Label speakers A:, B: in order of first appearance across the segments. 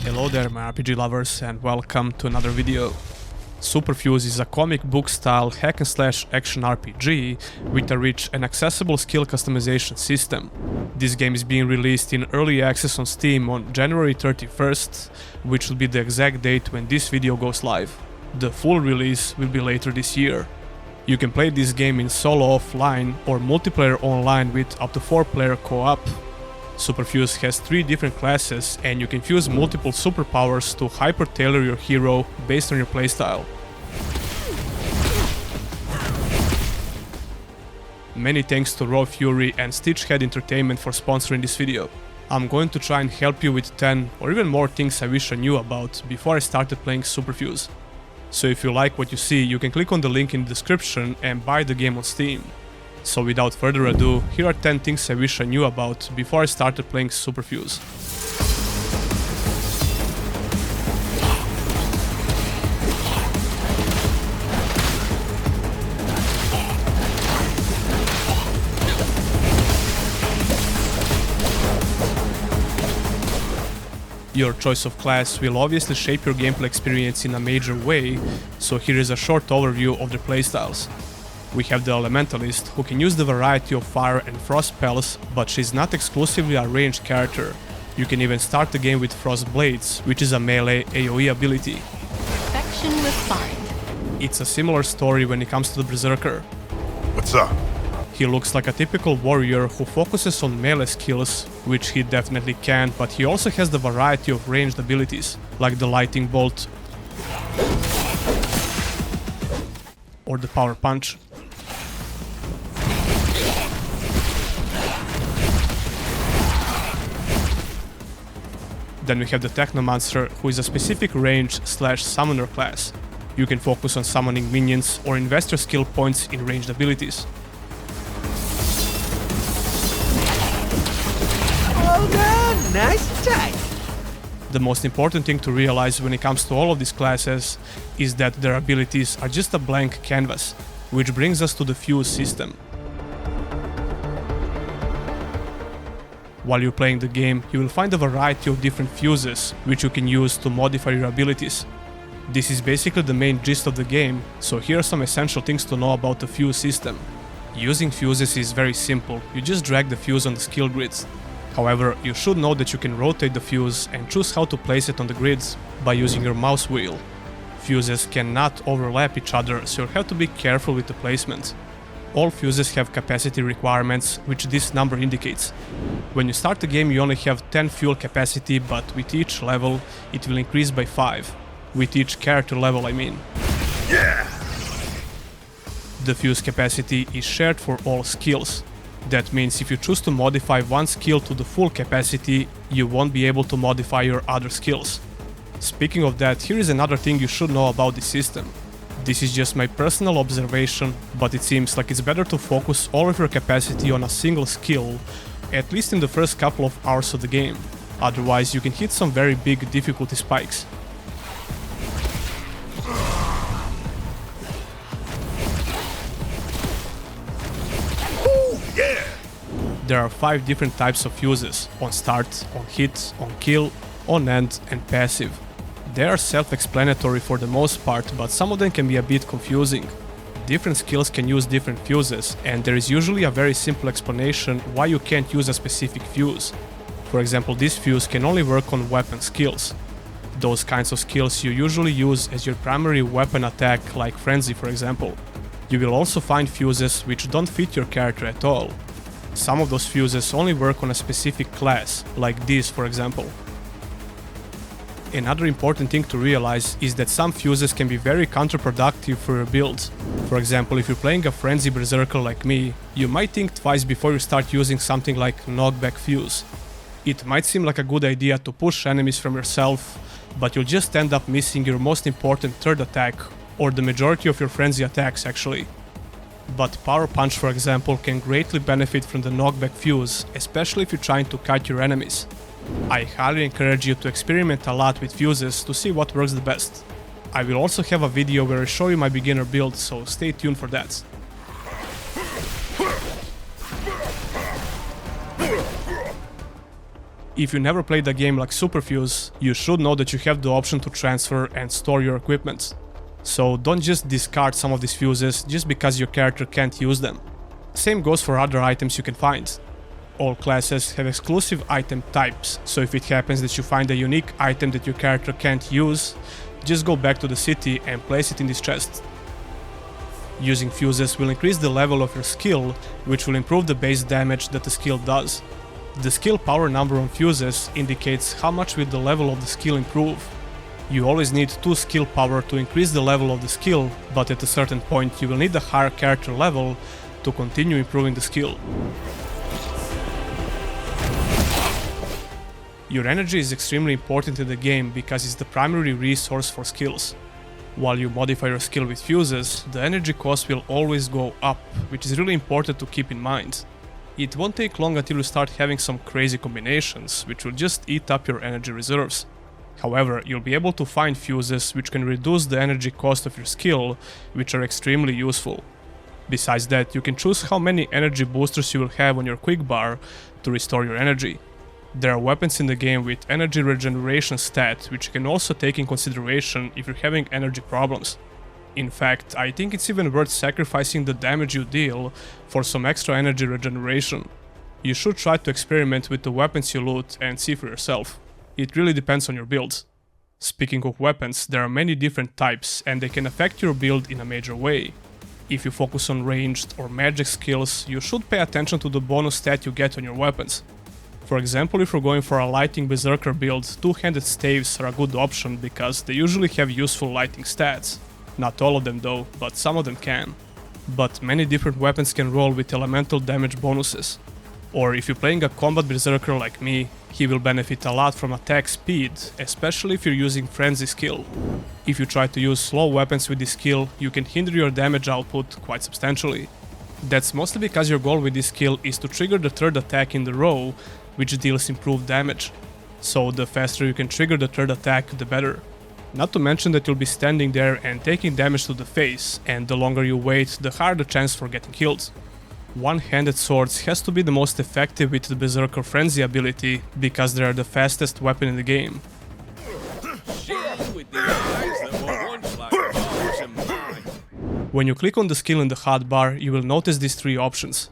A: Hello there my RPG lovers and welcome to another video. Superfuse is a comic book style hack and slash action RPG with a rich and accessible skill customization system. This game is being released in early access on Steam on January 31st, which will be the exact date when this video goes live. The full release will be later this year. You can play this game in solo offline or multiplayer online with up to 4-player co-op. Superfuse has 3 different classes and you can fuse multiple superpowers to hyper-tailor your hero based on your playstyle. Many thanks to Raw Fury and Stitchhead Entertainment for sponsoring this video. I'm going to try and help you with 10 or even more things I wish I knew about before I started playing Superfuse. So if you like what you see, you can click on the link in the description and buy the game on Steam. So without further ado, here are 10 things I wish I knew about before I started playing Superfuse. Your choice of class will obviously shape your gameplay experience in a major way, so here is a short overview of their playstyles. We have the Elementalist, who can use the variety of fire and frost spells, but she's not exclusively a ranged character. You can even start the game with Frost Blades, which is a melee AoE ability.
B: Perfection refined.
A: It's a similar story when it comes to the Berserker.
C: What's up?
A: He looks like a typical warrior who focuses on melee skills, which he definitely can, but he also has the variety of ranged abilities, like the Lightning Bolt or the Power Punch. Then we have the Technomancer, who is a specific range / summoner class. You can focus on summoning minions or invest your skill points in ranged abilities.
D: Well done, nice tight.
A: The most important thing to realize when it comes to all of these classes is that their abilities are just a blank canvas, which brings us to the fuse system. While you're playing the game, you will find a variety of different fuses, which you can use to modify your abilities. This is basically the main gist of the game, so here are some essential things to know about the fuse system. Using fuses is very simple, you just drag the fuse on the skill grids. However, you should know that you can rotate the fuse and choose how to place it on the grids by using your mouse wheel. Fuses cannot overlap each other, so you'll have to be careful with the placement. All fuses have capacity requirements, which this number indicates. When you start the game you only have 10 fuel capacity, but with each level it will increase by 5. With each character level, I mean.
C: Yeah!
A: The fuse capacity is shared for all skills. That means if you choose to modify one skill to the full capacity, you won't be able to modify your other skills. Speaking of that, here is another thing you should know about this system. This is just my personal observation, but it seems like it's better to focus all of your capacity on a single skill, at least in the first couple of hours of the game. Otherwise, you can hit some very big difficulty spikes.
C: Ooh, yeah!
A: There are 5 different types of fuses: on start, on hit, on kill, on end, and passive. They are self-explanatory for the most part, but some of them can be a bit confusing. Different skills can use different fuses, and there is usually a very simple explanation why you can't use a specific fuse. For example, this fuse can only work on weapon skills. Those kinds of skills you usually use as your primary weapon attack, like Frenzy for example. You will also find fuses which don't fit your character at all. Some of those fuses only work on a specific class, like this for example. Another important thing to realize is that some fuses can be very counterproductive for your builds. For example, if you're playing a Frenzy Berserker like me, you might think twice before you start using something like Knockback Fuse. It might seem like a good idea to push enemies from yourself, but you'll just end up missing your most important third attack, or the majority of your Frenzy attacks actually. But Power Punch for example can greatly benefit from the Knockback Fuse, especially if you're trying to kite your enemies. I highly encourage you to experiment a lot with fuses to see what works the best. I will also have a video where I show you my beginner build, so stay tuned for that. If you never played a game like Superfuse, you should know that you have the option to transfer and store your equipment. So don't just discard some of these fuses just because your character can't use them. Same goes for other items you can find. All classes have exclusive item types, so if it happens that you find a unique item that your character can't use, just go back to the city and place it in this chest. Using fuses will increase the level of your skill, which will improve the base damage that the skill does. The skill power number on fuses indicates how much will the level of the skill improve. You always need 2 skill power to increase the level of the skill, but at a certain point you will need a higher character level to continue improving the skill. Your energy is extremely important in the game because it's the primary resource for skills. While you modify your skill with fuses, the energy cost will always go up, which is really important to keep in mind. It won't take long until you start having some crazy combinations, which will just eat up your energy reserves. However, you'll be able to find fuses which can reduce the energy cost of your skill, which are extremely useful. Besides that, you can choose how many energy boosters you will have on your quick bar to restore your energy. There are weapons in the game with energy regeneration stat, which you can also take in consideration if you're having energy problems. In fact, I think it's even worth sacrificing the damage you deal for some extra energy regeneration. You should try to experiment with the weapons you loot and see for yourself. It really depends on your build. Speaking of weapons, there are many different types and they can affect your build in a major way. If you focus on ranged or magic skills, you should pay attention to the bonus stat you get on your weapons. For example, if you're going for a lighting berserker build, two-handed staves are a good option because they usually have useful lighting stats. Not all of them though, but some of them can. But many different weapons can roll with elemental damage bonuses. Or if you're playing a combat berserker like me, he will benefit a lot from attack speed, especially if you're using frenzy skill. If you try to use slow weapons with this skill, you can hinder your damage output quite substantially. That's mostly because your goal with this skill is to trigger the third attack in the row, which deals improved damage. So the faster you can trigger the third attack, the better. Not to mention that you'll be standing there and taking damage to the face, and the longer you wait, the higher the chance for getting killed. One-handed swords has to be the most effective with the Berserker Frenzy ability, because they are the fastest weapon in the game. When you click on the skill in the hotbar, you will notice these 3 options.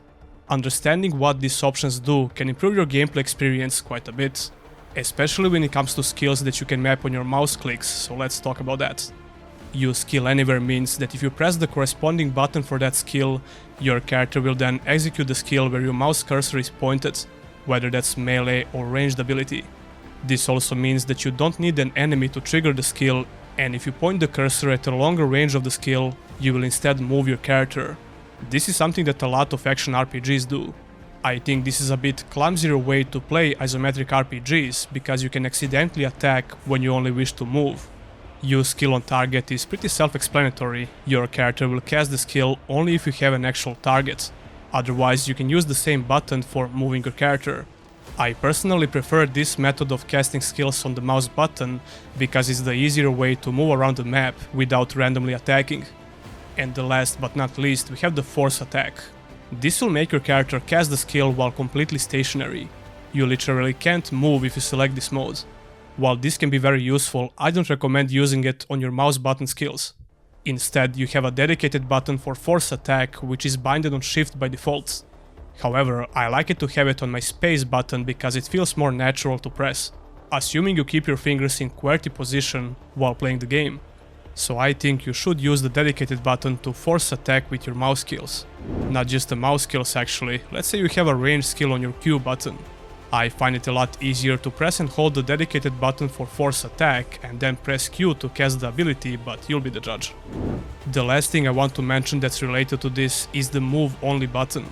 A: Understanding what these options do can improve your gameplay experience quite a bit. Especially when it comes to skills that you can map on your mouse clicks, so let's talk about that. Use skill anywhere means that if you press the corresponding button for that skill, your character will then execute the skill where your mouse cursor is pointed, whether that's melee or ranged ability. This also means that you don't need an enemy to trigger the skill, and if you point the cursor at a longer range of the skill, you will instead move your character. This is something that a lot of action RPGs do. I think this is a bit clumsier way to play isometric RPGs because you can accidentally attack when you only wish to move. Use skill on target is pretty self-explanatory. Your character will cast the skill only if you have an actual target. Otherwise, you can use the same button for moving your character. I personally prefer this method of casting skills on the mouse button because it's the easier way to move around the map without randomly attacking. And the last but not least, we have the force attack. This will make your character cast the skill while completely stationary. You literally can't move if you select this mode. While this can be very useful, I don't recommend using it on your mouse button skills. Instead, you have a dedicated button for force attack, which is binded on shift by default. However, I like it to have it on my space button because it feels more natural to press, assuming you keep your fingers in QWERTY position while playing the game. So I think you should use the dedicated button to force attack with your mouse skills. Not just the mouse skills actually, let's say you have a range skill on your Q button. I find it a lot easier to press and hold the dedicated button for force attack and then press Q to cast the ability, but you'll be the judge. The last thing I want to mention that's related to this is the move only button.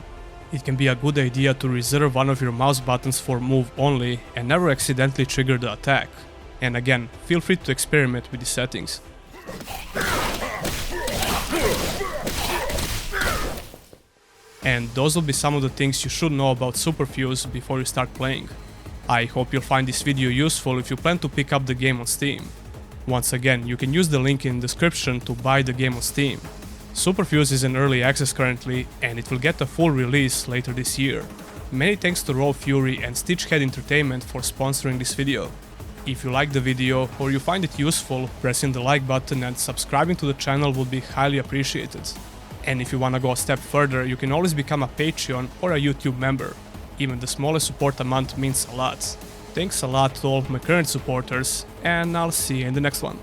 A: It can be a good idea to reserve one of your mouse buttons for move only and never accidentally trigger the attack. And again, feel free to experiment with these settings. And those will be some of the things you should know about Superfuse before you start playing. I hope you'll find this video useful if you plan to pick up the game on Steam. Once again, you can use the link in the description to buy the game on Steam. Superfuse is in early access currently, and it will get a full release later this year. Many thanks to Raw Fury and Stitchhead Entertainment for sponsoring this video. If you like the video or you find it useful, pressing the like button and subscribing to the channel would be highly appreciated. And if you wanna go a step further, you can always become a Patreon or a YouTube member. Even the smallest support amount means a lot. Thanks a lot to all of my current supporters, and I'll see you in the next one.